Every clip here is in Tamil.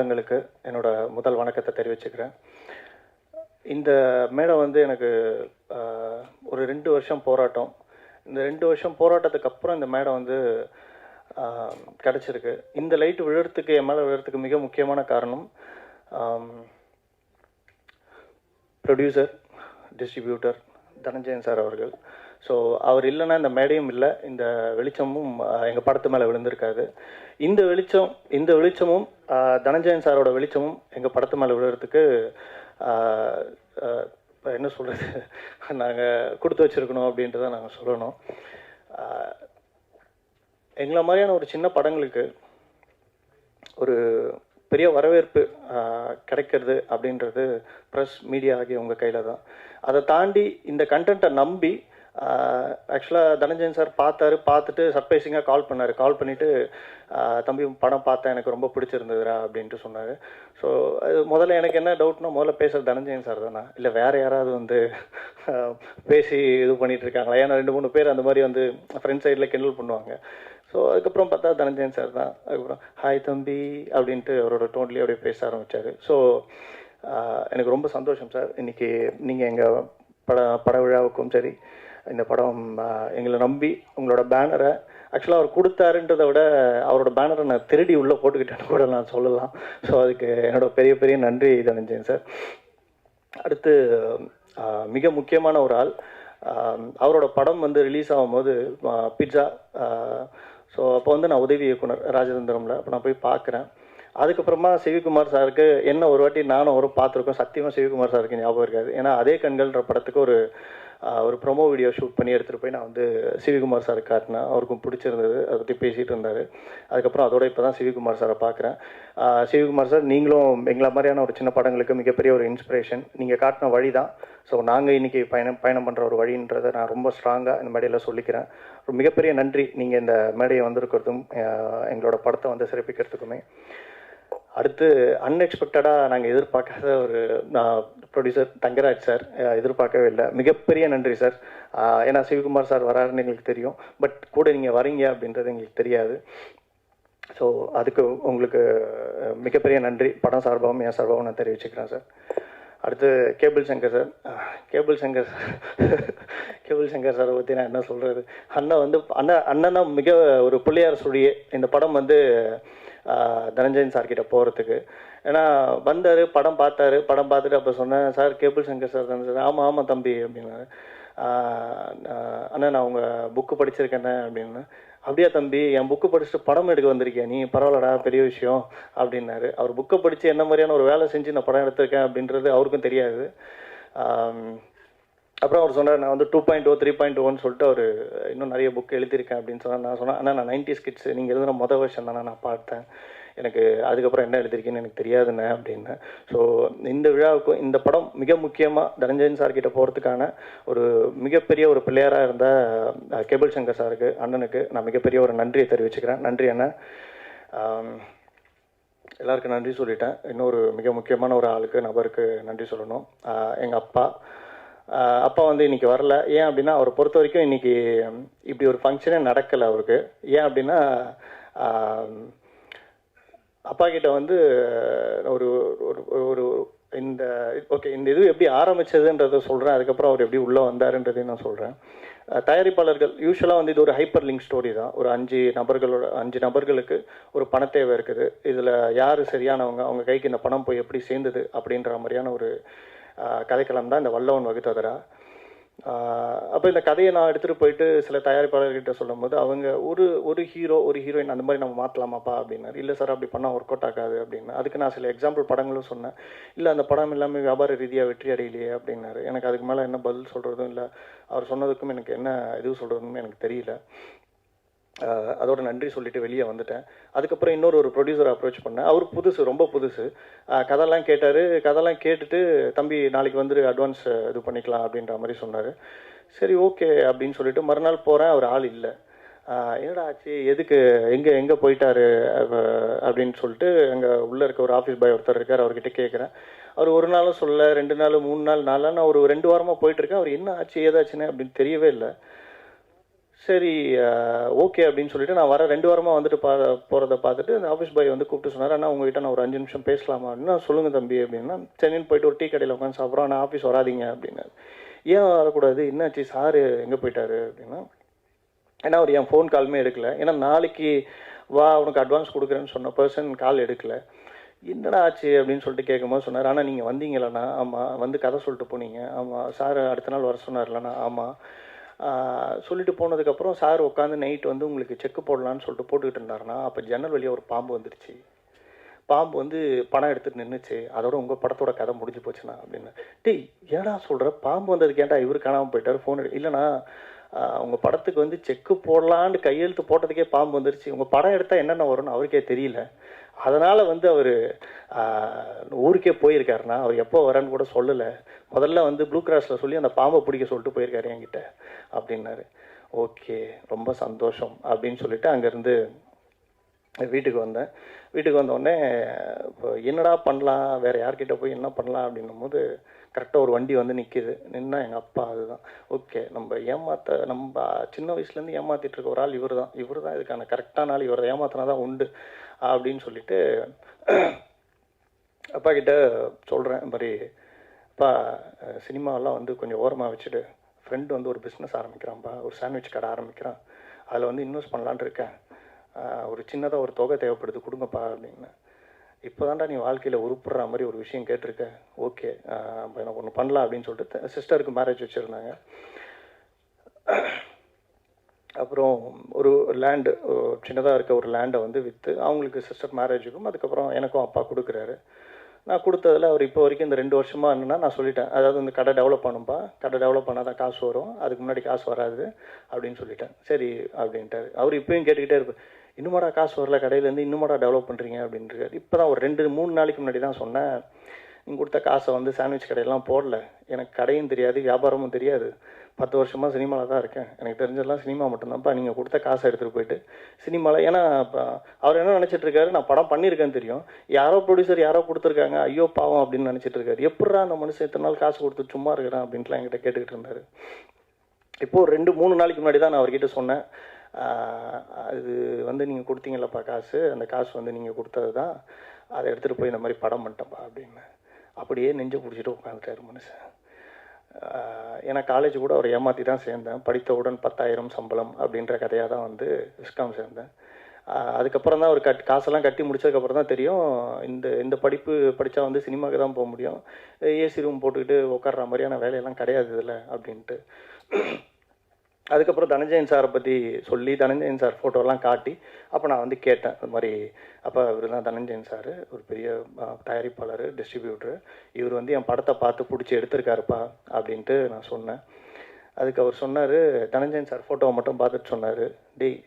உள்ளங்களுக்கு என்னோட முதல் வணக்கத்தை தெரிவிச்சுக்கிறேன். இந்த மேடை வந்து எனக்கு ஒரு 2 வருஷம் போராட்டம். இந்த 2 வருஷம் போராட்டத்துக்கு அப்புறம் இந்த மேடை வந்து கிடச்சிருக்கு. இந்த லைட் விழுறதுக்கு, என் மேலே விழுறதுக்கு மிக முக்கியமான காரணம் ப்ரொடியூசர், டிஸ்ட்ரிபியூட்டர் தனஞ்சயன் சார் அவர்கள். ஸோ அவர் இல்லைன்னா இந்த மேடையும் இல்லை, இந்த வெளிச்சமும் எங்கள் படத்து மேலே விழுந்திருக்காது. இந்த வெளிச்சமும் தனஞ்சயன் சாரோட வெளிச்சமும் எங்கள் படத்து மேலே விழுறதுக்கு இப்போ என்ன சொல்கிறது, நாங்கள் கொடுத்து வச்சுருக்கணும் அப்படின்றத நாங்கள் சொல்லணும். எங்களை மாதிரியான ஒரு சின்ன படங்களுக்கு ஒரு பெரிய வரவேற்பு கிடைக்கிறது அப்படின்றது ப்ரெஸ், மீடியா ஆகிய உங்கள் கையில் தான். அதை தாண்டி இந்த கண்டென்ட்டை நம்பி ஆக்சுவலாக தனஞ்சயன் சார் பார்த்துட்டு சர்ப்ரைசிங்காக கால் பண்ணிவிட்டு தம்பி படம் பார்த்தேன், எனக்கு ரொம்ப பிடிச்சிருந்ததுரா அப்படின்ட்டு சொன்னார். ஸோ அது முதல்ல எனக்கு என்ன டவுட்னா, முதல்ல பேசுகிறது தனஞ்சயன் சார் தானா, இல்லை வேறு யாராவது வந்து பேசி இது பண்ணிகிட்ருக்காங்களா? ஏன்னா 2-3 பேர் அந்த மாதிரி வந்து ஃப்ரெண்ட் சைடில் கிண்டல் பண்ணுவாங்க. ஸோ அதுக்கப்புறம் பார்த்தா தனஞ்சயன் சார் தான். அதுக்கப்புறம் ஹாய் தம்பி அப்படின்ட்டு அவரோட டோன்லேயே அப்படியே பேச ஆரம்பித்தார். ஸோ எனக்கு ரொம்ப சந்தோஷம் சார். இன்றைக்கி நீங்கள் எங்கள் பட விழாவுக்கும் சரி, இந்த படம் எங்களை நம்பி உங்களோட பேனரை ஆக்சுவலாக அவர் கொடுத்தாருன்றதை விட அவரோட பேனரை நான் திருடி உள்ளே போட்டுக்கிட்டேன்னு கூட நான் சொல்லலாம். ஸோ அதுக்கு என்னோட பெரிய நன்றி தனஞ்சயன் சார். அடுத்து மிக முக்கியமான ஒரு ஆள், அவரோட படம் வந்து ரிலீஸ் ஆகும்போது பிட்ஸா, ஸோ அப்போ வந்து நான் உதவி இயக்குனர் ராஜதந்திரமில் அப்போ நான் போய் பார்க்குறேன். அதுக்கப்புறமா சிவிகுமார் சாருக்கு என்ன ஒரு வாட்டி நானும் அவரும் பார்த்துருக்கோம். சத்தியமாக சிவிகுமார் சாருக்கு ஞாபகம் இருக்காது. ஏன்னா அதே கண்கள்ன்ற படத்துக்கு ஒரு ப்ரொமோ வீடியோ ஷூட் பண்ணி எடுத்துகிட்டு போய் நான் வந்து சிவிகுமார் சாருக்கு காட்டினேன். அவருக்கும் பிடிச்சிருந்தது, அதை பற்றி பேசிகிட்டு இருந்தார். அதுக்கப்புறம் அதோட இப்போ தான் சிவிகுமார் சாரை பார்க்குறேன். சிவிகுமார் சார், நீங்களும் எங்களை மாதிரியான ஒரு சின்ன படங்களுக்கு மிகப்பெரிய ஒரு இன்ஸ்பிரேஷன். நீங்கள் காட்டின வழி தான் ஸோ நாங்கள் இன்றைக்கி பயணம் பண்ணுற ஒரு வழின்றதை நான் ரொம்ப ஸ்ட்ராங்காக இந்த மேடையில் சொல்லிக்கிறேன். ஒரு மிகப்பெரிய நன்றி நீங்கள் இந்த மேடையை வந்திருக்கிறதும் எங்களோட படத்தை வந்து சிறப்பிக்கிறதுக்குமே. அடுத்து அன்எக்ஸ்பெக்டடாக நாங்கள் எதிர்பார்க்காத ஒரு ப்ரொடியூசர் தங்கராஜ் சார், எதிர்பார்க்கவே இல்லை. மிகப்பெரிய நன்றி சார். ஏன்னா சிவகுமார் சார் வராருன்னு எங்களுக்கு தெரியும், பட் கூட நீங்கள் வரீங்க அப்படின்றது எங்களுக்கு தெரியாது. ஸோ அதுக்கு உங்களுக்கு மிகப்பெரிய நன்றி படம் சார்பாகவும் என் சார்பாகவும் நான் தெரிவிச்சுக்கிறேன் சார். அடுத்து கேபிள் சங்கர் சாரை பற்றி நான் என்ன சொல்கிறது, அண்ணன் தான் மிக ஒரு பிள்ளையார் சுழியே இந்த படம் வந்து தனஞ்சயன் சார்கிட்ட போகிறதுக்கு. ஏன்னா வந்தார், படம் பார்த்துட்டு அப்போ சொன்னேன், சார் கேபிள் சங்கர் சார் தானே சார்? ஆமாம் தம்பி அப்படின்னாரு. அண்ணா நான் உங்கள் புக்கு படிச்சிருக்கேண்ணே அப்படின்னு. அப்படியா தம்பி, என் புக்கு படிச்சுட்டு படம் எடுக்க வந்திருக்கேன் நீ, பரவாயில்லடா பெரிய விஷயம் அப்படின்னாரு. அவர் புக்கை படித்து என்ன மாதிரியான ஒரு வேலை செஞ்சு நான் படம் எடுத்திருக்கேன் அப்படின்றது அவருக்கும் தெரியாது. அப்புறம் அவர் சொன்னார், நான் வந்து 2.0 3.1 சொல்லிட்டு அவர் இன்னும் நிறைய புக் எழுதியிருக்கேன் அப்படின்னு சொன்னார். நான் சொன்னேன், ஆனால் நான் 90s கிட்ஸ், நீங்கள் எழுதுன மொதல் வருஷம் தானே நான் பார்த்தேன், எனக்கு அதுக்கப்புறம் என்ன எழுதியிருக்கேன்னு எனக்கு தெரியாதுண்ணே அப்படின்னு. ஸோ இந்த விழாவுக்கும் இந்த படம் மிக முக்கியமாக தனஞ்சயன் சார்கிட்ட போகிறதுக்கான ஒரு மிகப்பெரிய ஒரு பிள்ளையராக இருந்த கேபிள் சங்கர் சாருக்கு, அண்ணனுக்கு நான் மிகப்பெரிய ஒரு நன்றியை தெரிவிச்சுக்கிறேன். நன்றி அண்ணன். எல்லாருக்கும் நன்றி சொல்லிட்டேன். இன்னொரு மிக முக்கியமான ஒரு நபருக்கு நன்றி சொல்லணும். எங்கள் அப்பா வந்து இன்றைக்கி வரல. ஏன் அப்படின்னா, அவரை பொறுத்த வரைக்கும் இன்றைக்கி இப்படி ஒரு ஃபங்க்ஷனே நடக்கலை அவருக்கு. ஏன் அப்படின்னா, அப்பா கிட்ட வந்து ஒரு ஒரு இந்த இது எப்படி ஆரம்பித்ததுன்றதை சொல்கிறேன். அதுக்கப்புறம் அவர் எப்படி உள்ளே வந்தாருன்றதையும் நான் சொல்கிறேன். தயாரிப்பாளர்கள் யூஸ்வலாக வந்து இது ஒரு ஹைப்பர் லிங்க் ஸ்டோரி தான். ஒரு 5 நபர்களுக்கு ஒரு பணத்தேவை இருக்குது. இதில் யார் சரியானவங்க, அவங்க கைக்கு இந்த பணம் போய் எப்படி சேர்ந்தது அப்படின்ற மாதிரியான ஒரு கதைக்களம் தான் இந்த வல்லவன் வகுத்ததரா. அப்போ இந்த கதையை நான் எடுத்துகிட்டு போயிட்டு சில தயாரிப்பாளர்கிட்ட சொல்லும் போது அவங்க ஒரு ஹீரோ ஒரு ஹீரோயின் அந்த மாதிரி நம்ம மாற்றலாமாப்பா அப்படின்னாரு. இல்லை சார் அப்படி பண்ணால் ஒர்க் அவுட் ஆகாது அப்படின்னு. அதுக்கு நான் சில எக்ஸாம்பிள் படங்களும் சொன்னேன். இல்லை அந்த படம் எல்லாமே வியாபார ரீதியாக வெற்றி அடையிலையே அப்படின்னாரு. எனக்கு அதுக்கு மேலே என்ன பதில் சொல்கிறதும் இல்லை, அவர் சொன்னதுக்கும் எனக்கு என்ன இது சொல்கிறதுன்னு எனக்கு தெரியல. அதோட நன்றி சொல்லிவிட்டு வெளியே வந்துட்டேன். அதுக்கப்புறம் இன்னொரு ப்ரொடியூசரை அப்ரோச் பண்ணேன். அவர் ரொம்ப புதுசு. கதைலாம் கதைலாம் கேட்டுட்டு தம்பி நாளைக்கு வந்து அட்வான்ஸ் இது பண்ணிக்கலாம் அப்படின்ற மாதிரி சொன்னார். சரி ஓகே அப்படின்னு சொல்லிட்டு மறுநாள் போகிறேன், அவர் ஆள் இல்லை. என்னடா ஆச்சு, எதுக்கு எங்கே போயிட்டாரு அப்படின்னு சொல்லிட்டு அங்கே உள்ளே இருக்க ஒரு ஆஃபீஸ் பாய் ஒருத்தர் இருக்கார், அவர்கிட்ட கேட்குறேன். அவர் ஒரு நாளும் சொல்ல, 2 நாள் 3 நாள் 4 நாள், நான் ஒரு 2 வாரமாக போயிட்டுருக்கேன். அவர் என்ன ஆச்சு ஏதாச்சுன்னு அப்படின்னு தெரியவே இல்லை. சரி ஓகே அப்படின்னு சொல்லிட்டு நான் வர 2 வாரமாக வந்துட்டு போகிறத பார்த்துட்டு அந்த ஆஃபீஸ் பாய் வந்து கூப்பிட்டு சொன்னார், அண்ணா உங்ககிட்ட நான் ஒரு 5 நிமிஷம் பேசலாமா அப்படின்னா, சொல்லுங்கள் தம்பி அப்படின்னா, சென்னைன்னு போயிட்டு ஒரு டீ கடையில் உட்காந்து சாப்பிட்றோம், நான் ஆஃபீஸ் வராதிங்க அப்படின்னாரு. ஏன் வரக்கூடாது, என்னாச்சு சார் எங்கே போயிட்டாரு அப்படின்னா, ஏன்னா அவர் என் ஃபோன் காலுமே எடுக்கல. ஏன்னா நாளைக்கு வா உனக்கு அட்வான்ஸ் கொடுக்குறேன்னு சொன்ன பர்சன் கால் எடுக்கல. என்னடா ஆச்சு அப்படின்னு சொல்லிட்டு கேட்கும்போது சொன்னார், ஆனால் நீங்கள் வந்தீங்களண்ணா? ஆமாம். வந்து கதை சொல்லிட்டு போனீங்க? ஆமாம். சார் அடுத்த நாள் வர சொன்னார்லண்ணா? ஆமாம். சொல்லிட்டு போனதுக்கப்புறம் சார் உட்காந்து நைட் வந்து உங்களுக்கு செக்கு போடலான்னு சொல்லிட்டு போட்டுக்கிட்டு இருந்தாருன்னா, அப்போ ஜன்னல் வழியாக ஒரு பாம்பு வந்துடுச்சு. பாம்பு வந்து பணம் எடுத்துகிட்டு நின்றுச்சு. அதோட உங்கள் படத்தோட கதை முடிஞ்சு போச்சுண்ணா அப்படின்னு. டேய் ஏடா சொல்கிற, பாம்பு வந்ததுக்கு ஏன்டா இவர் காணாமல் போயிட்டார், ஃபோன் இல்லைண்ணா உங்கள் படத்துக்கு வந்து செக்கு போடலான்னு கையெழுத்து போட்டதுக்கே பாம்பு வந்துருச்சு. உங்கள் படம் எடுத்தால் என்னென்ன வரும்னு அவருக்கே தெரியல. அதனால் வந்து அவர் ஊருக்கே போயிருக்காருண்ணா. அவர் எப்போ வரேன்னு கூட சொல்லலை. முதல்ல வந்து ப்ளூ கிராஸில் சொல்லி அந்த பாம்பை பிடிக்க சொல்லிட்டு போயிருக்காரு என்கிட்ட அப்படின்னாரு. ஓகே ரொம்ப சந்தோஷம் அப்படின்னு சொல்லிட்டு அங்கேருந்து வீட்டுக்கு வந்தேன். வீட்டுக்கு வந்தோடனே இப்போ என்னடா பண்ணலாம், வேறு யார்கிட்ட போய் என்ன பண்ணலாம் அப்படின்னும் போது கரெக்டாக ஒரு வண்டி வந்து நிற்கிது. நின்னா எங்கள் அப்பா. அதுதான் ஓகே, நம்ம சின்ன வயசுலேருந்து ஏமாற்றிட்டு இருக்க ஒரு ஆள் இவர் தான் இதுக்கான கரெக்டான ஆள், இவரை ஏமாத்தினா தான் உண்டு அப்படின்னு சொல்லிட்டு அப்பா கிட்ட சொல்கிறேன். இந்த மாதிரி அப்பா சினிமாவெல்லாம் வந்து கொஞ்சம் ஓரமாக வச்சுட்டு, ஃப்ரெண்டு வந்து ஒரு பிஸ்னஸ் ஆரம்பிக்கிறான்ப்பா, ஒரு சாண்ட்விச் கடை ஆரம்பிக்கிறான், அதில் வந்து இன்வெஸ்ட் பண்ணலான்னு இருக்கேன், ஒரு சின்னதாக ஒரு தொகை தேவைப்படுது கொடுங்கப்பா அப்படின்னு. இப்போ தான்டா நீ வாழ்க்கையில் உருப்புடுற மாதிரி ஒரு விஷயம் கேட்டிருக்க. ஓகே எனக்கு ஒன்று பண்ணலாம் அப்படின்னு சொல்லிட்டு சிஸ்டருக்கு மேரேஜ் வச்சுருந்தாங்க. அப்புறம் ஒரு லேண்டு சின்னதாக இருக்க ஒரு லேண்டை வந்து விற்று அவங்களுக்கு சிஸ்டர் மேரேஜுக்கும் அதுக்கப்புறம் எனக்கும் அப்பா கொடுக்குறாரு. நான் கொடுத்ததில் அவர் இப்போ வரைக்கும் இந்த 2 வருஷமாக என்னென்னா நான் சொல்லிட்டேன், அதாவது இந்த கடை டெவலப் பண்ணும்பா, கடை டெவலப் பண்ணால் தான் காசு வரும், அதுக்கு முன்னாடி காசு வராது அப்படின்னு சொல்லிட்டேன். சரி அப்படின்ட்டார். அவர் இப்போயும் கேட்டுக்கிட்டே இருப்பார், இன்னுமாடா காசு வரல கடையிலேருந்து, இன்னுமாடா டெவலப் பண்ணுறீங்க அப்படின்ட்டு. இப்போ தான் ஒரு 2-3 நாளைக்கு முன்னாடி தான் சொன்னேன், நீங்கள் கொடுத்த காசை வந்து சாண்ட்விச் கடையெல்லாம் போடல, எனக்கு கடையும் தெரியாது வியாபாரமும் தெரியாது, 10 வருஷமாக சினிமாவில் தான் இருக்கேன், எனக்கு தெரிஞ்சதெல்லாம் சினிமா மட்டும்தான்ப்பா, நீங்கள் கொடுத்த காசை எடுத்துகிட்டு போயிட்டு சினிமாவில். ஏன்னா இப்போ அவர் என்ன நினச்சிட்ருக்காரு, நான் படம் பண்ணியிருக்கேன்னு தெரியும், யாரோ ப்ரொடியூசர் யாரோ கொடுத்துருக்காங்க, ஐயோ பாவம் அப்படின்னு நினச்சிட்ருக்காரு. எப்பட்றா அந்த மனுஷன் இத்தனை நாள் காசு கொடுத்து சும்மா இருக்கிறேன் அப்படின்ட்டுலாம் என்கிட்ட கேட்டுக்கிட்டு இருந்தார். இப்போது 2-3 நாளைக்கு முன்னாடி தான் நான் அவர்கிட்ட சொன்னேன், அது வந்து நீங்கள் கொடுத்தீங்களப்பா காசு, அந்த காசு வந்து நீங்கள் கொடுத்தது தான், அதை எடுத்துகிட்டு போய் இந்த மாதிரி படம் பண்ணிட்டேன்ப்பா அப்படின்னு. அப்படியே நெஞ்சை பிடிச்சிட்டு உட்காந்துட்டார் மனுஷன். ஏன்னா காலேஜ் கூட அவர் ஏமாற்றி தான் சேர்ந்தேன், படித்தவுடன் 10,000 சம்பளம் அப்படின்ற கதையாக தான் வந்து விஸ்காம் சேர்ந்தேன். அதுக்கப்புறம் தான் ஒரு காசெல்லாம் கட்டி முடிச்சதுக்கப்புறம் தான் தெரியும், இந்த படிப்பு படித்தா வந்து சினிமாவுக்கு தான் போக முடியும், ஏசி ரூம் போட்டுக்கிட்டு உட்கார்ற மாதிரியான வேலையெல்லாம் கிடையாது இதில் அப்படின்ட்டு. அதுக்கப்புறம் தனஞ்சயன் சாரை பற்றி சொல்லி தனஞ்சயன் சார் ஃபோட்டோலாம் காட்டி அப்போ நான் வந்து கேட்டேன், அது மாதிரி அப்போ இவர் தான் தனஞ்சயன் சார், ஒரு பெரிய தயாரிப்பாளர், டிஸ்ட்ரிபியூட்டரு, இவர் வந்து என் படத்தை பார்த்து பிடிச்சி எடுத்திருக்காருப்பா அப்படின்ட்டு நான் சொன்னேன். அதுக்கு அவர் சொன்னார், தனஞ்சயன் சார் ஃபோட்டோவை மட்டும் பார்த்துட்டு சொன்னார், டேய்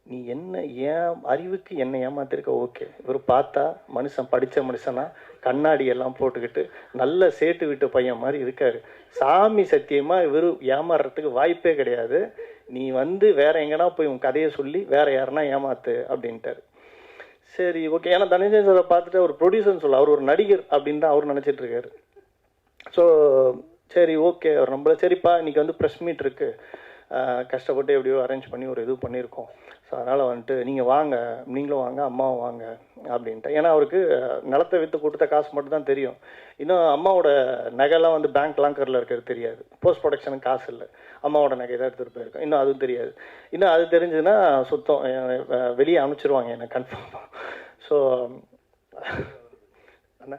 நீ என்ன ஏன் அறிவுக்கு என்ன ஏமாத்திருக்க, ஓகே, இவர் பார்த்தா மனுஷன் படித்த மனுஷனா கண்ணாடி எல்லாம் போட்டுக்கிட்டு நல்ல சேட்டு வீட்டு பையன் மாதிரி இருக்கார், சாமி சத்தியமாக இவர் ஏமாறுறதுக்கு வாய்ப்பே கிடையாது, நீ வந்து வேற எங்கன்னா போய் உன் கதையை சொல்லி வேற யாருன்னா ஏமாத்து அப்படின்ட்டார். சரி ஓகே, ஏன்னா தனஞ்சயன் சாரை பார்த்துட்டு ஒரு ப்ரொடியூசர்னு சொல்ல, அவர் ஒரு நடிகர் அப்படின்னு தான் அவர் நினச்சிட்டு இருக்காரு. ஸோ சரி ஓகே, அவர் நம்மள சரிப்பா இன்றைக்கி வந்து ப்ரெஸ் மீட் இருக்குது, கஷ்டப்பட்டு எப்படியோ அரேஞ்ச் பண்ணி ஒரு இது பண்ணியிருக்கோம், ஸோ அதனால் வந்துட்டு நீங்கள் வாங்க, நீங்களும் வாங்க அம்மாவும் வாங்க அப்படின்ட்டு. ஏன்னா அவருக்கு நிலத்தை விற்று கொடுத்த காசு மட்டும் தான் தெரியும், இன்னும் அம்மாவோட நகைலாம் வந்து பேங்க் லாங்கரில் இருக்கிறது தெரியாது, போஸ்ட் ப்ரொடக்ஷனுக்கு காசு இல்லை, அம்மாவோட நகை தான் எடுத்துகிட்டு போயிருக்கோம், இன்னும் அதுவும் தெரியாது. இன்னும் அது தெரிஞ்சுதுன்னா சுத்தம் வெளியே அனுப்பிச்சிருவாங்க என்னை கன்ஃபார்மாக. ஸோ அண்ணா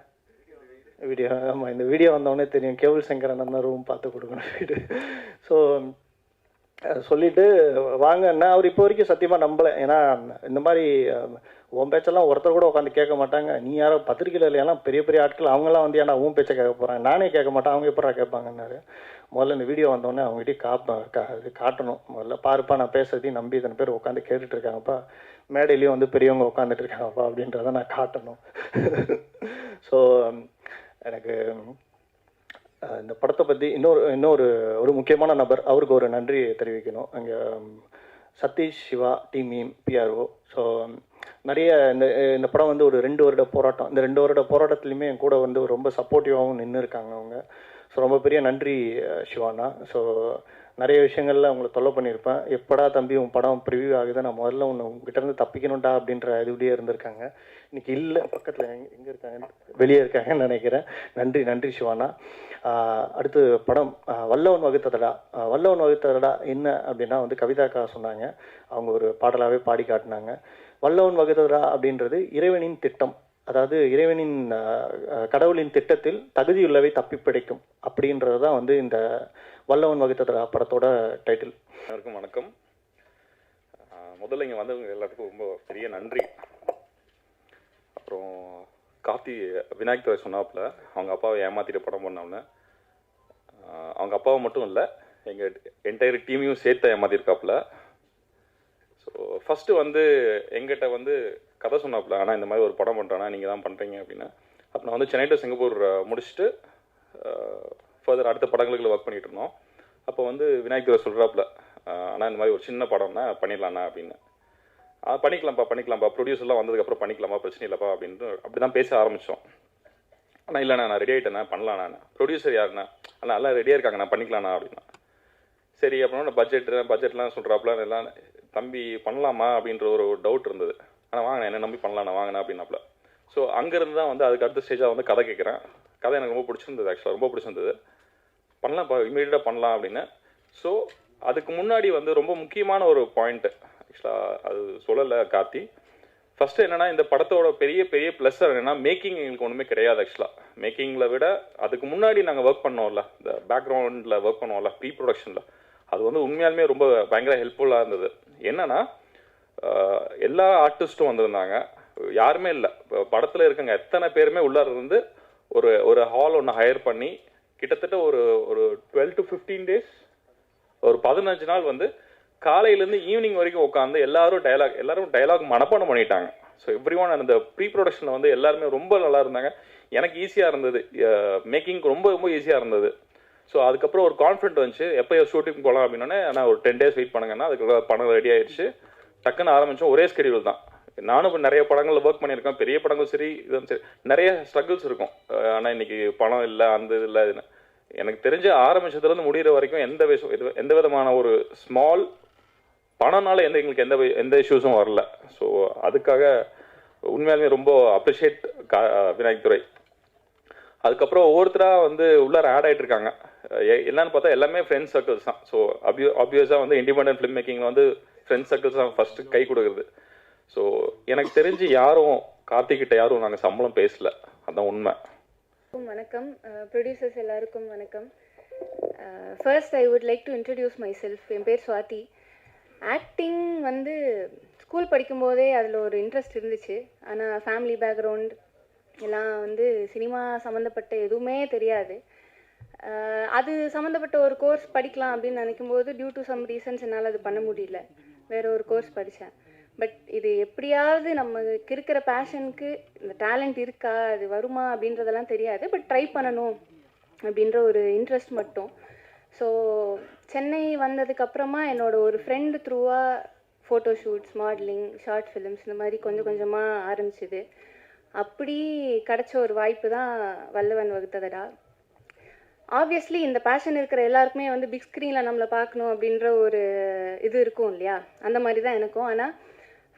வீடியோ, ஆமாம் இந்த வீடியோ வந்தோடனே தெரியும், கேபிள் சங்கர் அண்ணன் தான் ரூம் பார்த்து கொடுக்கணும் வீடு. ஸோ சொல்லிவிட்டு வாங்கன்னா அவர் இப்போ வரைக்கும் சத்தியமாக நம்பலை. ஏன்னா இந்த மாதிரி உன் பேச்செல்லாம் ஒருத்தர் கூட உட்காந்து கேட்க மாட்டாங்க, நீ யாரோ பத்திரிக்கையில் இல்லையெல்லாம் பெரிய பெரிய ஆட்கள் அவங்களாம் வந்து ஏன்னா உன் பேச்சை கேட்க போகிறாங்க, நானே கேட்க மாட்டேன், அவங்க எப்படா கேட்பாங்கன்னாரு. முதல்ல இந்த வீடியோ வந்தோடனே அவங்ககிட்ட இது காட்டணும், முதல்ல பாருப்பா நான் பேசுறதையும் நம்பி இத்தனை பேர் உட்காந்து கேட்டுட்ருக்காங்கப்பா, மேடையிலையும் வந்து பெரியவங்க உட்காந்துட்டு இருக்காங்கப்பா அப்படின்றத நான் காட்டணும். ஸோ எனக்கு இந்த படத்தை பற்றி இன்னொரு முக்கியமான நபர், அவருக்கு ஒரு நன்றி தெரிவிக்கணும். அங்கே Sathish Siva team PRO. So நிறைய இந்த படம் வந்து ஒரு 2 வருட போராட்டம், இந்த 2 வருட போராட்டத்துலையுமே என் கூட வந்து ரொம்ப சப்போர்ட்டிவாகவும் நின்று இருக்காங்க அவங்க. ஸோ ரொம்ப பெரிய நன்றி சிவானா. ஸோ நிறைய விஷயங்களில் உங்களை தொல்லை பண்ணியிருப்பேன். எப்படா தம்பி உன் படம் ப்ரிவியூ ஆகுது, நான் முதல்ல உங்ககிட்டருந்து தப்பிக்கணும்டா அப்படின்ற இதுபடியே இருந்திருக்காங்க. இன்றைக்கி இல்லை, பக்கத்தில் எங்கே இருக்காங்க, வெளியே இருக்காங்கன்னு நினைக்கிறேன். நன்றி நன்றி சிவானா. அடுத்து படம் வல்லவன் வகுத்ததடா. வல்லவன் வகுத்ததடா என்ன அப்படின்னா வந்து கவிதாக்கா சொன்னாங்க, அவங்க ஒரு பாடலாகவே பாடி காட்டினாங்க. வல்லவன் வகுத்ததடா அப்படின்றது இறைவனின் திட்டம். அதாவது இறைவனின் கடவுளின் திட்டத்தில் தகுதியுள்ளவை தப்பி பிடிக்கும் அப்படின்றது தான் வந்து இந்த வல்லவன் வகுத்ததடா படத்தோட டைட்டில். எல்லாருக்கும் வணக்கம். முதல்ல இங்கே வந்தவங்க எல்லாத்துக்கும் ரொம்ப பெரிய நன்றி. அப்புறம் கார்த்தி விநாயக் துறை சொன்னாப்புல அவங்க அப்பாவை ஏமாற்றிட்டு படம் பண்ணோம்னு. அவங்க அப்பாவை மட்டும் இல்லை, எங்கள் என்டையர் டீமையும் சேர்த்து ஏமாற்றிருக்காப்புல. ஸோ ஃபஸ்ட்டு வந்து எங்கிட்ட வந்து கதை சொன்னாப்புல, ஆனால் இந்த மாதிரி ஒரு படம் பண்ணுறேன்னா நீங்கள் தான் பண்ணுறீங்க அப்படின்னு. அப்போ நான் வந்து சென்னை டு சிங்கப்பூர் முடிச்சுட்டு ஃபர்தர் அடுத்த படங்களுக்கு ஒர்க் பண்ணிகிட்டு இருந்தோம். அப்போ வந்து விநாயக் துறை சொல்கிறாப்புல, ஆனால் இந்த மாதிரி ஒரு சின்ன படம்னா பண்ணிடலாண்ணா அப்படின்னு. பண்ணிக்கலாம்ப்பா ப்ரொடியூசர்லாம் வந்ததுக்கப்புறம் பண்ணிக்கலாமா, பிரச்சனை இல்லைப்பா அப்படின்ட்டு அப்படி தான் பேச ஆரம்பித்தோம். ஆனால் இல்லைண்ணா நான் ரெடி ஆகிட்டேண்ணா, பண்ணலாண்ணா. ப்ரொடியூசர் யாருண்ணா? ஆனால் எல்லாம் ரெடியாக இருக்காங்க, நான் பண்ணிக்கலாண்ணா அப்படின்னா. சரி அப்படின்னா பட்ஜெட்லாம் சொல்கிறாப்புல, எல்லாம் தம்பி பண்ணலாமா அப்படின்ற ஒரு டவுட் இருந்தது. ஆனால் வாங்க என்ன நம்பி பண்ணலாண்ணா, வாங்கினா அப்படின்னாப்புல. ஸோ அங்கேருந்து தான் வந்து அதுக்கு அடுத்த ஸ்டேஜாக வந்து கதை கேட்குறேன். கதை எனக்கு ரொம்ப பிடிச்சிருந்தது, ஆக்சுவலாக ரொம்ப பிடிச்சிருந்தது. பண்ணலாம்ப்பா, இமீடியட்டாக பண்ணலாம் அப்படின்னு. ஸோ அதுக்கு முன்னாடி வந்து ரொம்ப முக்கியமான ஒரு பாயிண்ட்டு, ஆக்சுவலாக அது சொல்லலை கார்த்தி. ஃபஸ்ட்டு என்னென்னா, இந்த படத்தோட பெரிய பெரிய ப்ளஸ் என்னென்னா, மேக்கிங் எங்களுக்கு ஒன்றுமே கிடையாது. ஆக்சுவலாக மேக்கிங்கில் விட அதுக்கு முன்னாடி நாங்கள் ஒர்க் பண்ணோம்ல, இந்த பேக்ரவுண்டில் ஒர்க் பண்ணுவோம்ல, ப்ரீ ப்ரொடக்ஷனில், அது வந்து உண்மையாலுமே ரொம்ப பயங்கர ஹெல்ப்ஃபுல்லாக இருந்தது. என்னென்னா, எல்லா ஆர்டிஸ்ட்டும் வந்திருந்தாங்க, யாருமே இல்லை. படத்தில் இருக்கங்க எத்தனை பேருமே உள்ளார இருந்து ஒரு ஹால் ஒன்று ஹையர் பண்ணி கிட்டத்தட்ட ஒரு 12 to 15 days, ஒரு 15 நாள் வந்து காலையிலேருந்து ஈவினிங் வரைக்கும் உட்காந்து எல்லாரும் டைலாக் மனப்பாடம் பண்ணிட்டாங்க. ஸோ எவ்ரி ஒன் அந்த ப்ரீ ப்ரொடக்ஷனில் வந்து எல்லாருமே ரொம்ப நல்லா இருந்தாங்க. எனக்கு ஈஸியாக இருந்தது, மேக்கிங் ரொம்ப ரொம்ப ஈஸியாக இருந்தது. ஸோ அதுக்கப்புறம் ஒரு கான்ஃபிடென்ட் வந்துச்சு, எப்போ ஷூட்டிங் போகலாம் அப்படின்னோடனே நான் ஒரு 10 days வெயிட் பண்ணுங்கன்னா அதுக்கு படம் ரெடி ஆயிடுச்சு. டக்குன்னு ஆரம்பித்தோம். ஒரே ஸ்கெடியூல் தான். நானும் இப்போ நிறைய படங்களில் ஒர்க் பண்ணியிருக்கேன், பெரிய படங்கள் சரி இதுவும் சரி, நிறைய ஸ்ட்ரகிள்ஸ் இருக்கும். ஆனால் இன்னைக்கு பணம் இல்லை, அந்த இது இல்லை, இதுன்னு எனக்கு தெரிஞ்ச ஆரம்பிச்சதுலேருந்து முடிகிற வரைக்கும் எந்த விதமான ஒரு ஸ்மால் பணம்னால எங்களுக்கு எந்த இஷ்யூஸும் வரல. ஸோ அதுக்காக உண்மையாலுமே ரொம்ப அப்ரிஷியேட் விநாயக் துறை. அதுக்கப்புறம் ஒவ்வொருத்தராக வந்து உள்ளார ஆட் ஆகிட்டு இருக்காங்க. என்னன்னு பார்த்தா எல்லாமே ஃப்ரெண்ட்ஸ் சர்க்கிள்ஸ் தான். ஸோ ஆப்வியஸாக வந்து இண்டிபெண்டன்ட் ஃபிலிம் மேக்கிங்கில் வந்து ஃப்ரெண்ட்ஸ் சர்க்கிள்ஸ் தான் ஃபஸ்ட்டு கை கொடுக்குறது. ஸோ எனக்கு தெரிஞ்சு யாரும் கார்த்திகிட்ட யாரும் நாங்கள் சம்பளம் பேசல, அதுதான் உண்மை. வணக்கம் ப்ரொடியூசர்ஸ் எல்லாருக்கும் வணக்கம். First I would like to introduce my myself பேர் சுவாதி. ஆக்டிங் வந்து ஸ்கூல் படிக்கும்போதே அதில் ஒரு இன்ட்ரெஸ்ட் இருந்துச்சு. ஆனால் ஃபேமிலி பேக்ரவுண்ட் எல்லாம் வந்து சினிமா சம்மந்தப்பட்ட எதுவுமே தெரியாது. அது சம்மந்தப்பட்ட ஒரு கோர்ஸ் படிக்கலாம் அப்படின்னு நினைக்கும்போது டியூ டு சம் ரீசன்ஸ் என்னால் அது பண்ண முடியல. வேறு ஒரு கோர்ஸ் படித்தேன். பட் இது எப்படியாவது நமக்கு இருக்கிற பேஷனுக்கு இந்த டேலண்ட் இருக்கா, அது வருமா அப்படின்றதெல்லாம் தெரியாது. பட் ட்ரை பண்ணணும் அப்படின்ற ஒரு இன்ட்ரெஸ்ட் மட்டும். ஸோ சென்னை வந்ததுக்கப்புறமா என்னோடய ஒரு ஃப்ரெண்டு த்ரூவாக photo shoots, modelling, short films இந்த மாதிரி கொஞ்சம் கொஞ்சமாக ஆரம்பிச்சிது. அப்படி கிடச்ச ஒரு வாய்ப்பு தான் வல்லவன் வகுத்ததடா. ஆப்வியஸ்லி இந்த பேஷன் இருக்கிற எல்லாருக்குமே வந்து பிக் ஸ்க்ரீனில் நம்மளை பார்க்கணும் அப்படின்ற ஒரு இது இருக்கும் இல்லையா, அந்த மாதிரி தான் எனக்கும். ஆனால்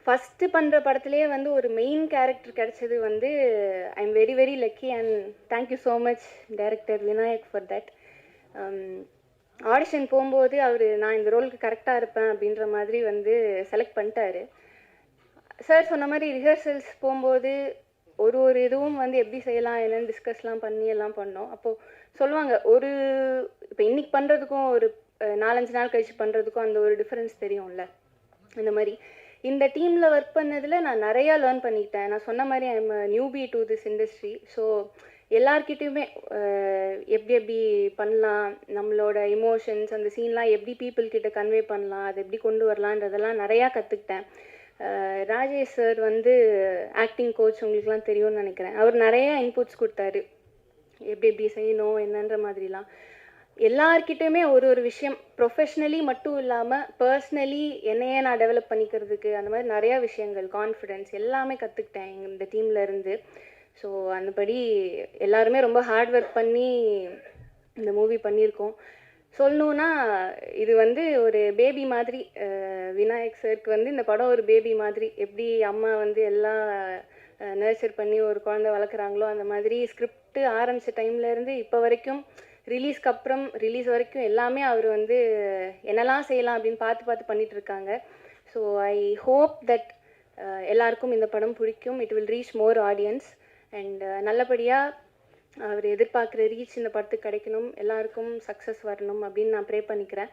ஃபஸ்ட்டு பண்ணுற படத்துலேயே வந்து ஒரு மெயின் கேரக்டர் கிடச்சது வந்து I am very very lucky and thank you so much director Vinayak for that. Audition போகும்போது அவர் நான் இந்த ரோலுக்கு கரெக்டாக இருப்பேன் அப்படின்ற மாதிரி வந்து செலக்ட் பண்ணிட்டாரு. சார் சொன்ன மாதிரி ரிஹர்சல்ஸ் போகும்போது ஒரு இதுவும் வந்து எப்படி செய்யலாம் என்னென்னு டிஸ்கஸ்லாம் பண்ணி எல்லாம் பண்ணோம். அப்போது சொல்லுவாங்க, இப்போ இன்றைக்கி பண்ணுறதுக்கும் ஒரு 4-5 நாள் கழித்து பண்ணுறதுக்கும் அந்த ஒரு டிஃப்ரென்ஸ் தெரியும்ல. அந்த மாதிரி இந்த டீமில் ஒர்க் பண்ணதில் நான் நிறையா லேர்ன் பண்ணிக்கிட்டேன். நான் சொன்ன மாதிரி I am newbie to this industry. So எல்லார்கிட்டையுமே எப்படி பண்ணலாம், நம்மளோட இமோஷன்ஸ் அந்த சீன்லாம் எப்படி பீப்புள்கிட்ட கன்வே பண்ணலாம், அதை எப்படி கொண்டு வரலான்றதெல்லாம் நிறையா கற்றுக்கிட்டேன். ராஜேஷ் சார் வந்து ஆக்டிங் கோச், உங்களுக்குலாம் தெரியும்னு நினைக்கிறேன். அவர் நிறையா இன்புட்ஸ் கொடுத்தாரு, எப்படி செய்யணும் என்னன்ற மாதிரிலாம். எல்லார்கிட்டையுமே ஒரு விஷயம் ப்ரொஃபஷ்னலி மட்டும் இல்லாமல் பர்சனலி என்னையே நான் டெவலப் பண்ணிக்கிறதுக்கு அந்த மாதிரி நிறையா விஷயங்கள், கான்ஃபிடென்ஸ் எல்லாமே கற்றுக்கிட்டேன் இந்த டீமில் இருந்து. ஸோ அந்தபடி எல்லாருமே ரொம்ப ஹார்ட் ஒர்க் பண்ணி இந்த மூவி பண்ணியிருக்கோம். சொல்லணுன்னா இது வந்து ஒரு பேபி மாதிரி. விநாயக் சாருக்கு வந்து இந்த படம் ஒரு பேபி மாதிரி. எப்படி அம்மா வந்து எல்லாம் நர்ச்சர் பண்ணி ஒரு குழந்தை வளர்க்குறாங்களோ அந்த மாதிரி ஸ்கிரிப்ட் ஆரம்பித்த டைம்லேருந்து இப்போ வரைக்கும் ரிலீஸ்க்கு அப்புறம் ரிலீஸ் வரைக்கும் எல்லாமே அவர் வந்து என்னெல்லாம் செய்யலாம் அப்படின்னு பார்த்து பார்த்து பண்ணிட்டு இருக்காங்க. ஸோ ஐ ஹோப் தட் எல்லாருக்கும் இந்த படம் பிடிக்கும். It will reach more audience and நல்லபடியாக அவர் எதிர்பார்க்குற ரீச் இந்த படத்துக்கு கிடைக்கணும், எல்லாருக்கும் சக்ஸஸ் வரணும் அப்படின்னு நான் ப்ரே பண்ணிக்கிறேன்.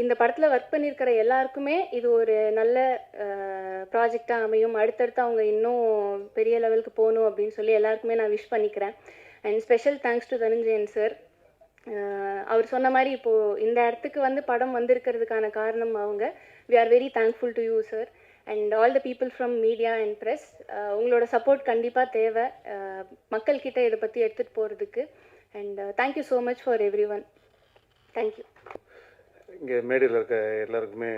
இந்த படத்தில் ஒர்க் பண்ணியிருக்கிற எல்லாருக்குமே இது ஒரு நல்ல ப்ராஜெக்டாக அமையும். அடுத்தடுத்து அவங்க இன்னும் பெரிய லெவலுக்கு போகணும் அப்படின்னு சொல்லி எல்லாருக்குமே நான் விஷ் பண்ணிக்கிறேன். And special thanks to Dhananjayan sir. அவர் சொன்ன மாதிரி இப்போது இந்த இடத்துக்கு வந்து படம் வந்திருக்கிறதுக்கான காரணம் அவங்க. We are very thankful to you sir and all the people from media and press. உங்களோட சப்போர்ட் கண்டிப்பாக தேவை மக்கள்கிட்ட இதை பற்றி எடுத்துகிட்டு போகிறதுக்கு. And thank you so much for everyone. Thank you. இங்கே மேடையில் இருக்க எல்லாருக்குமே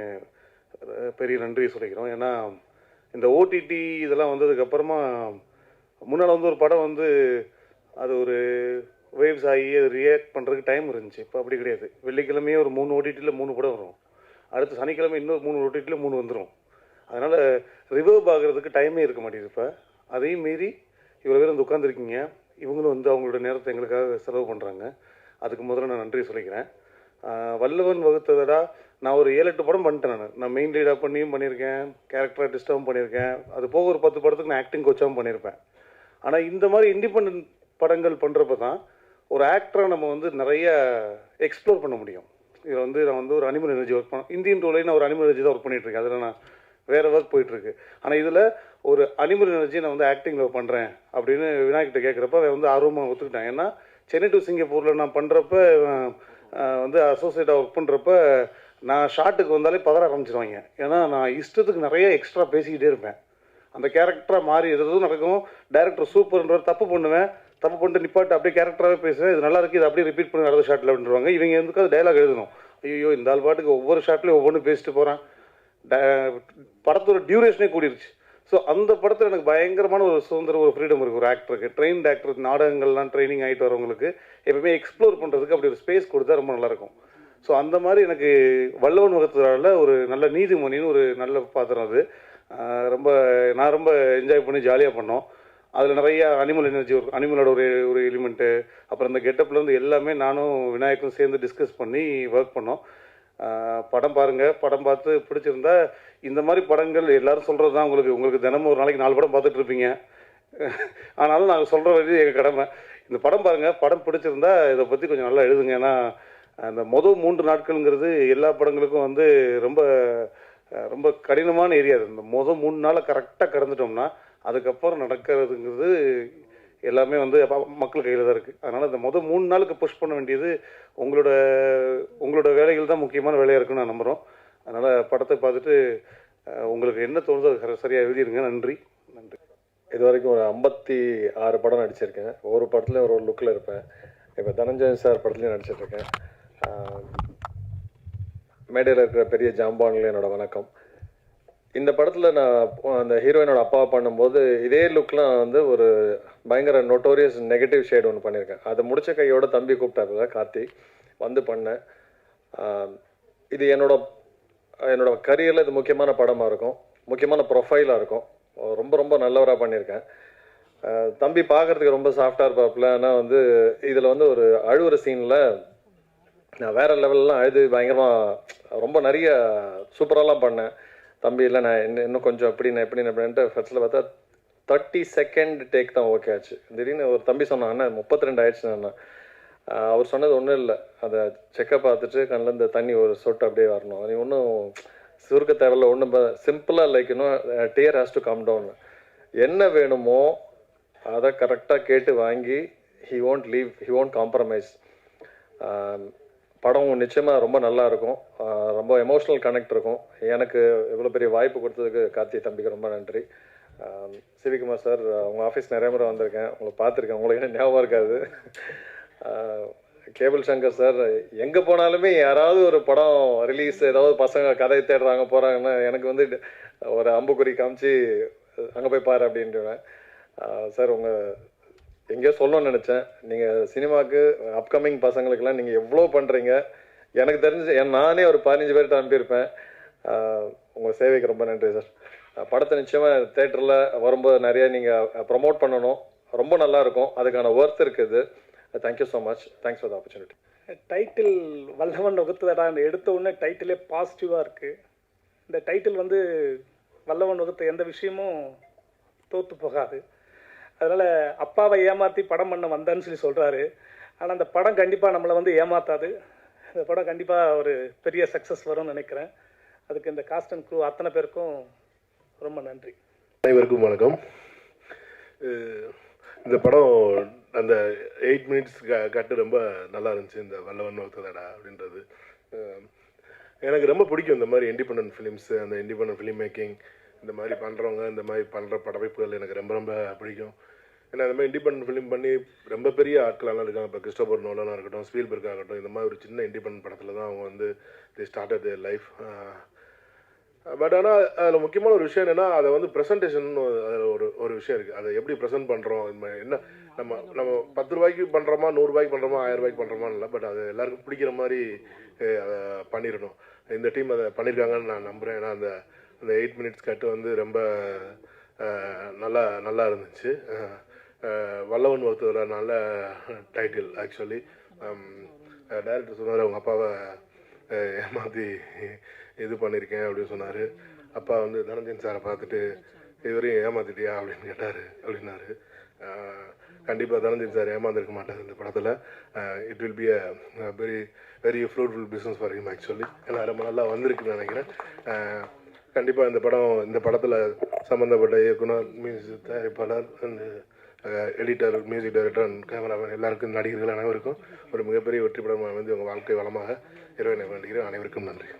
பெரிய நன்றி சொல்லிக்கிறோம். ஏன்னா இந்த ஓடிடி இதெல்லாம் வந்ததுக்கப்புறமா முன்னால் வந்து ஒரு படம் வந்து அது ஒரு வேவ்ஸ் ஆகி அது ரியாக்ட் பண்ணுறதுக்கு டைம் இருந்துச்சு. இப்போ அப்படி கிடையாது. வெள்ளிக்கிழமையே ஒரு 3 ஓடிடியில் 3 படம் வரும். அடுத்து சனிக்கிழமை இன்னொரு 3 ஓடிடியில் 3 வந்துடும். அதனால் ரிவர்வ் ஆகிறதுக்கு டைமே இருக்க மாட்டேங்குது. இப்போ அதையும் மீறி இவ்வளோ பேர் வந்து உட்காந்துருக்கீங்க. இவங்களும் வந்து அவங்களோட நேரத்தை எங்களுக்காக செலவு பண்ணுறாங்க. அதுக்கு முதல்ல நான் நன்றி சொல்லிக்கிறேன். வல்லவன் வகுத்ததடா நான் ஒரு 7-8 படம் பண்ணிட்டேன். நான் மெயின் லீடாக பண்ணியும் பண்ணியிருக்கேன், கேரக்டர் ஆர்டிஸ்டாகவும் பண்ணியிருக்கேன். அது போக ஒரு 10 படத்துக்கு நான் ஆக்டிங் கோச்சாகவும் பண்ணியிருப்பேன். ஆனால் இந்த மாதிரி இண்டிபெண்ட் படங்கள் பண்ணுறப்ப தான் ஒரு ஆக்டராக நம்ம வந்து நிறைய எக்ஸ்ப்ளோர் பண்ண முடியும். இதில் வந்து நான் வந்து ஒரு அனிமல் எனர்ஜி ஒர்க் பண்ணேன். இந்தியன் ரோலையும் நான் ஒரு அனிமல் எனர்ஜி தான் ஒர்க் பண்ணிகிட்ருக்கேன். அதில் நான் வேறு ஒர்க் போயிட்டுருக்கு. ஆனால் இதில் ஒரு அனிமல் எனர்ஜி நான் வந்து ஆக்டிங்கில் பண்ணுறேன் அப்படின்னு விநாயகிட்ட கேட்குறப்ப அவன் வந்து ஆர்வமாக ஒத்துக்கிட்டான். ஏன்னா சென்னை டு சிங்கப்பூரில் நான் பண்ணுறப்ப வந்து அசோசியேட்டாக ஒர்க் பண்ணுறப்ப நான் ஷார்ட்டுக்கு வந்தாலே பதற ஆரம்பிச்சிருவாங்க. ஏன்னா நான் இஷ்டத்துக்கு நிறைய எக்ஸ்ட்ரா பேசிக்கிட்டே இருப்பேன். அந்த கேரக்டராக மாறி எதுவும் நடக்கும். டேரக்டர் சூப்பர்ன்ற தப்பு பண்ணுவேன், தப்பு பண்ணிட்டு நிப்பாட்டு அப்படியே கேரக்டராகவே பேசுவேன். இது நல்லா இருக்குது, இது அப்படியே ரிப்பீட் பண்ணி அடுத்த ஷாட்டில் அப்படின்றாங்க. இவங்க எதுக்கு அது டைலாக் எழுதணும். ஐயோ இந்த ஆள் பாட்டுக்கு ஒவ்வொரு ஷாட்லேயும் ஒவ்வொன்று பேசிட்டு போகிறான். படத்தோட டியூரேஷனே கூடிருச்சு. ஸோ அந்த படத்தில் எனக்கு பயங்கரமான ஒரு சுதந்திரம், ஒரு ஃப்ரீடம் இருக்குது. ஒரு ஆக்டருக்கு, ட்ரெயின்ட் ஆக்டர், நாடகங்கள்லாம் ட்ரைனிங் ஆகிட்டு வரவங்களுக்கு எப்பவுமே எக்ஸ்ப்ளோர் பண்ணுறதுக்கு அப்படி ஒரு ஸ்பேஸ் கொடுத்தா ரொம்ப நல்லாயிருக்கும். ஸோ அந்த மாதிரி எனக்கு வல்லவன் வகுத்ததால் ஒரு நல்ல நீதிமணின்னு ஒரு நல்ல பாத்திரம். அது நான் ரொம்ப என்ஜாய் பண்ணி ஜாலியாக பண்ணோம். அதில் நிறைய அனிமல் எனர்ஜி, ஒரு அனிமலோட ஒரு எலிமெண்ட்டு, அப்புறம் இந்த கெட்டப்லேருந்து எல்லாமே நானும் விநாயக்கும் சேர்ந்து டிஸ்கஸ் பண்ணி ஒர்க் பண்ணோம். படம் பாருங்கள். படம் பார்த்து பிடிச்சிருந்தா இந்த மாதிரி படங்கள் எல்லோரும் சொல்கிறது தான் உங்களுக்கு தினமும் ஒரு நாளைக்கு 4 படம் பார்த்துட்ருப்பீங்க. ஆனாலும் நாங்கள் சொல்கிற வழி எங்கள் கடமை. இந்த படம் பாருங்கள். படம் பிடிச்சிருந்தா இதை பற்றி கொஞ்சம் நல்லா எழுதுங்க. ஏன்னா அந்த மொதல் 3 நாட்கள்ங்கிறது எல்லா படங்களுக்கும் வந்து ரொம்ப ரொம்ப கடினமான ஏரியா. அது இந்த மொதல் 3 நாளை கரெக்டாக கடந்துட்டோம்னா அதுக்கப்புறம் நடக்கிறதுங்கிறது எல்லாமே வந்து மக்கள் கையில் தான் இருக்குது. அதனால் இந்த மொதல் 3 நாளுக்கு புஷ் பண்ண வேண்டியது உங்களோட வேலைகள் தான் முக்கியமான வேலையாக இருக்குன்னு நான் நம்புகிறோம். அதனால் படத்தை பார்த்துட்டு உங்களுக்கு என்ன தோணுதோ அது சரியாக எழுதிடுங்க. நன்றி. இது வரைக்கும் ஒரு 56 படம் நடிச்சிருக்கேன். ஒவ்வொரு படத்துலையும் ஒரு லுக்கில் இருப்பேன். இப்போ தனஞ்சயன் சார் படத்துலையும் நடிச்சிட்ருக்கேன். மேடையில் இருக்கிற பெரிய ஜாம்பான்ல என்னோட வணக்கம். இந்த படத்தில் நான் அந்த ஹீரோயினோட அப்பாவை பண்ணும்போது இதே லுக்லாம் வந்து ஒரு பயங்கர நோட்டோரியஸ் நெகட்டிவ் ஷேட் ஒன்று பண்ணியிருக்கேன். அதை முடிச்ச கையோட தம்பி கூப்பிட்டாருல கார்த்தி வந்து பண்ணேன். இது என்னோட கரியரில் இது முக்கியமான படமாக இருக்கும், முக்கியமான ப்ரொஃபைலாக இருக்கும். ரொம்ப ரொம்ப நல்லவராக பண்ணியிருக்கேன். தம்பி பார்க்குறதுக்கு ரொம்ப சாஃப்டாக இருப்பாப்புல. ஆனால் வந்து இதில் வந்து ஒரு அழுவுற சீனில் நான் வேறு லெவல்லாம் அழுது பயங்கரமாக ரொம்ப நிறைய சூப்பராலாம் பண்ணேன். தம்பி இல்லை நான் இன்னும் கொஞ்சம் எப்படின்ட்டு ஃபர்ஸ்ட்டில் பார்த்தா 30 செகண்ட் டேக் தான் ஓகே ஆச்சு. திடீர்னு ஒரு தம்பி சொன்னான், அண்ணா 32 ஆயிடுச்சு. அண்ணா அவர் சொன்னது ஒன்றும் இல்லை, அதை செக்கப் பார்த்துட்டு கண்ணிலேருந்து தண்ணி ஒரு சொட்டு அப்படியே வரணும், நீ ஒன்றும் சுருக்க தேவையில்ல, ஒன்றும் சிம்பிளாக லைக் இன்னும் dear has to come down. என்ன வேணுமோ அதை கரெக்டாக கேட்டு வாங்கி ஹி ஓன்ட் காம்ப்ரமைஸ். படம் நிச்சயமாக ரொம்ப நல்லா இருக்கும். ரொம்ப எமோஷ்னல் கனெக்ட் இருக்கும். எனக்கு இவ்வளோ பெரிய வாய்ப்பு கொடுத்ததுக்கு கார்த்தி தம்பிக்கு ரொம்ப நன்றி. சிவிகுமார் சார், உங்கள் ஆஃபீஸ் நிறைய முறை வந்திருக்கேன், உங்களை பார்த்துருக்கேன், உங்களுக்கு என்ன ஞாபகம் இருக்காது. கேபிள் சங்கர் சார், எங்கே போனாலுமே யாராவது ஒரு படம் ரிலீஸ் ஏதாவது பசங்க கதை தேடுறாங்க போகிறாங்கன்னா எனக்கு வந்து ஒரு அம்புக்குறி காமிச்சு அங்கே போய் பாரு அப்படின்ட்டுவேன். சார் உங்கள் எங்கேயோ சொல்லணும்னு நினச்சேன். நீங்கள் சினிமாவுக்கு அப்கமிங் பசங்களுக்கெல்லாம் நீங்கள் எவ்வளோ பண்ணுறீங்க. எனக்கு தெரிஞ்சு நானே ஒரு 15 பேர்கிட்ட அனுப்பியிருப்பேன். உங்கள் சேவைக்கு ரொம்ப நன்றி சார். படத்தை நிச்சயமாக தேட்டரில் வரும்போது நிறைய நீங்கள் ப்ரொமோட் பண்ணணும். ரொம்ப நல்லாயிருக்கும். அதுக்கான ஒர்த் இருக்குது. Thank you so much. Thanks for the opportunity. Title Vallavan Vaguthathada எடுத்த உடனே டைட்டிலே பாசிட்டிவாக இருக்குது. இந்த டைட்டில் வந்து வல்லவன் வகுத்த எந்த விஷயமும் தோற்று போகாது. அதனால் அப்பாவை ஏமாற்றி படம் பண்ண வந்தான்னு சொல்லி சொல்கிறாரு. ஆனால் அந்த படம் கண்டிப்பாக நம்மளை வந்து ஏமாற்றாது. இந்த படம் கண்டிப்பாக ஒரு பெரிய சக்ஸஸ் வரும்னு நினைக்கிறேன். அதுக்கு இந்த காஸ்ட் அண்ட் க்ரூ அத்தனை பேருக்கும் ரொம்ப நன்றி. அனைவருக்கும் வணக்கம். இந்த படம் அந்த 8 மினிட்ஸ் கட்டு ரொம்ப நல்லா இருந்துச்சு. இந்த வல்லவன் வகுத்ததடா அப்படின்றது எனக்கு ரொம்ப பிடிக்கும். இந்த மாதிரி இண்டிபெண்டன்ட் ஃபிலிம்ஸு, அந்த இண்டிபெண்டன்ட் ஃபிலிம் மேக்கிங், இந்த மாதிரி பண்ணுறவங்க, இந்த மாதிரி பண்ணுற படப்பிடிப்புகள் எனக்கு ரொம்ப ரொம்ப பிடிக்கும். ஏன்னா இந்த மாதிரி இண்டிபெண்டன்ட் ஃபிலிம் பண்ணி ரொம்ப பெரிய ஆட்களெல்லாம் இருக்காங்க. இப்போ கிறிஸ்டோபர் நோலனாக இருக்கட்டும், ஸ்பீல்பர்க் ஆகட்டும், இந்த மாதிரி ஒரு சின்ன இண்டிபெண்டன்ட் படத்தில் தான் அவங்க வந்து தி ஸ்டார்டட் தேர் லைஃப். பட் ஆனால் அதில் முக்கியமான ஒரு விஷயம் என்னென்னா, அதை வந்து ப்ரெசன்டேஷன் அதில் ஒரு விஷயம் இருக்குது. அதை எப்படி ப்ரெசென்ட் பண்ணுறோம், என்ன நம்ம 10 ரூபாய்க்கு பண்ணுறோமா, 100 ரூபாய்க்கு பண்ணுறோமா, 1000 ரூபாய்க்கு பண்ணுறோமான்னு இல்லை. பட் அது எல்லாருக்கும் பிடிக்கிற மாதிரி அதை பண்ணிடணும். இந்த டீம் அதை பண்ணியிருக்காங்கன்னு நான் நம்புகிறேன். ஏன்னா அந்த 8 மினிட்ஸ் கட்டு வந்து ரொம்ப நல்லா இருந்துச்சு. வல்லவன் வகுத்ததோட நல்ல டைட்டில். ஆக்சுவலி டைரக்டர் சொன்னார், அவங்க அப்பாவை ஏமாற்றி இது பண்ணியிருக்கேன் அப்படின்னு சொன்னார். அப்பா வந்து தனஞ்சயன் சாரை பார்த்துட்டு இவரையும் ஏமாத்திட்டியா அப்படின்னு கேட்டார் அப்படின்னாரு. கண்டிப்பாக தனஞ்சயன் சார் ஏமாந்துருக்க மாட்டார் இந்த படத்தில். It will be a very very fruitful business for him actually. ஏன்னா ரொம்ப நல்லா வந்திருக்குன்னு நினைக்கிறேன். கண்டிப்பாக இந்த படத்தில் சம்மந்தப்பட்ட இயக்குனர், மியூசிக் தயாரிப்பாளர், and editor, music director and cameraman எல்லாருக்கும், நடிகர்கள் அனைவருக்கும் ஒரு மிகப்பெரிய வெற்றி படமாக வந்து உங்கள் வாழ்க்கை வளமாக இறைவனை வேண்டுகிறேன். அனைவருக்கும் நன்றி.